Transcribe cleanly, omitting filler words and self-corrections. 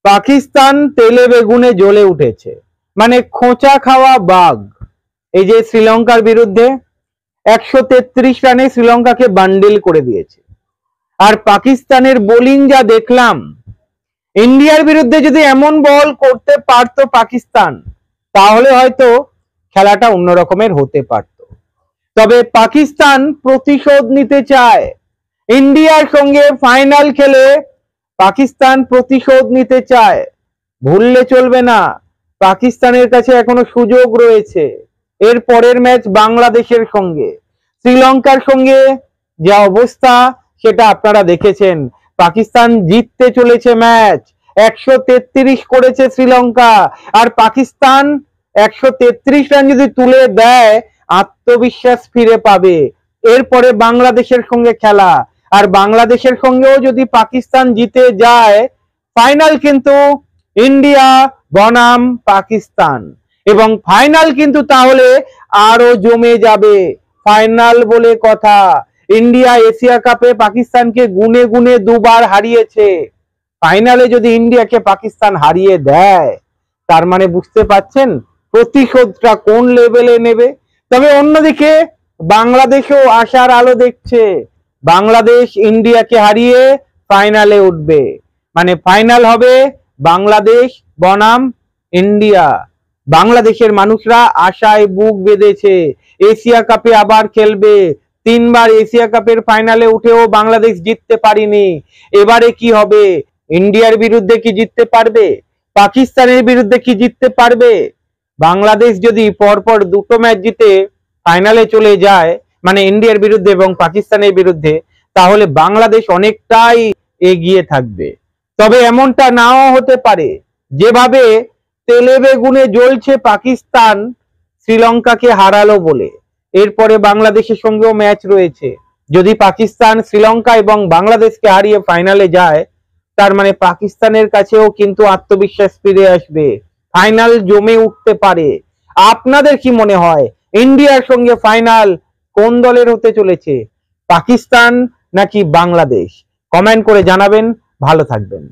পাকিস্তান তেলে বেগুনে জ্বলে উঠেছে, মানে খোঁচা খাওয়া বাঘ। এই যে শ্রীলঙ্কার বিরুদ্ধে 133 রানে শ্রীলঙ্কাকে বান্ডিল করে দিয়েছে। আর পাকিস্তানের বোলিং যা দেখলাম, ইন্ডিয়ার বিরুদ্ধে যদি এমন বল করতে পারতো পাকিস্তান, তাহলে হয়তো খেলাটা অন্য রকমের হতে পারত। তবে পাকিস্তান প্রতিশোধ নিতে চায়। ইন্ডিয়ার সঙ্গে ফাইনাল খেলে পাকিস্তান প্রতিশোধ নিতে চায়। ভুললে চলবে না, পাকিস্তানের কাছে এখনো সুযোগ রয়েছে। এর পরের ম্যাচ বাংলাদেশের সঙ্গে। শ্রীলঙ্কার সঙ্গে যা অবস্থা সেটা আপনারা দেখেছেন। পাকিস্তান জিততে চলেছে ম্যাচ। 133 করেছে শ্রীলঙ্কা, আর পাকিস্তান 133 রান যদি তুলে দেয়, আত্মবিশ্বাস ফিরে পাবে। এরপরে বাংলাদেশের সঙ্গে খেলা, আর বাংলাদেশের সঙ্গেও যদি পাকিস্তান জিতে যায়, ফাইনাল কিন্তু ইন্ডিয়া বনাম পাকিস্তান। এবং ফাইনাল কিন্তু তাহলে আরো জমে যাবে। ফাইনাল বলে কথা। ইন্ডিয়া এশিয়া কাপে পাকিস্তানকে গুনে গুনে দুবার হারিয়েছে। ফাইনালে যদি ইন্ডিয়াকে পাকিস্তান হারিয়ে দেয়, তার মানে বুঝতে পারছেন প্রতিশোধটা কোন লেভেলে নেবে। তবে অন্যদিকে বাংলাদেশও আশার আলো দেখছে। বাংলাদেশ ইন্ডিয়াকে হারিয়ে ফাইনালে উঠবে, মানে ফাইনাল হবে বাংলাদেশ বনাম ইন্ডিয়া। বাংলাদেশের মানুষরা আশায় বুক বেঁধেছে। এশিয়া কাপে আবার খেলবে। 3 বার এশিয়া কাপের ফাইনালে উঠেও বাংলাদেশ জিততে পারিনি। এবারে কি হবে? ইন্ডিয়ার বিরুদ্ধে কি জিততে পারবে? পাকিস্তানের বিরুদ্ধে কি জিততে পারবে? বাংলাদেশ যদি পরপর দুটো ম্যাচ জিতে ফাইনালে চলে যায়, মানে ইন্ডিয়ার বিরুদ্ধে এবং পাকিস্তানের বিরুদ্ধে, তাহলে বাংলাদেশ অনেকটাই এগিয়ে থাকবে। তবে এমনটা নাও হতে পারে। যেভাবে তেলে বেগুনে জ্বলছে পাকিস্তান শ্রীলঙ্কাকে হারালো বলে, এরপরে বাংলাদেশের সঙ্গেও ম্যাচ রয়েছে। যদি পাকিস্তান শ্রীলঙ্কা এবং বাংলাদেশকে হারিয়ে ফাইনালে যায়, তার মানে পাকিস্তানের কাছেও কিন্তু আত্মবিশ্বাস ফিরে আসবে। ফাইনাল জমে উঠতে পারে। আপনাদের কি মনে হয়, ইন্ডিয়ার সঙ্গে ফাইনাল কোন দলের হতে চলেছে? পাকিস্তান নাকি বাংলাদেশ? কমেন্ট করে জানাবেন। ভালো থাকবেন।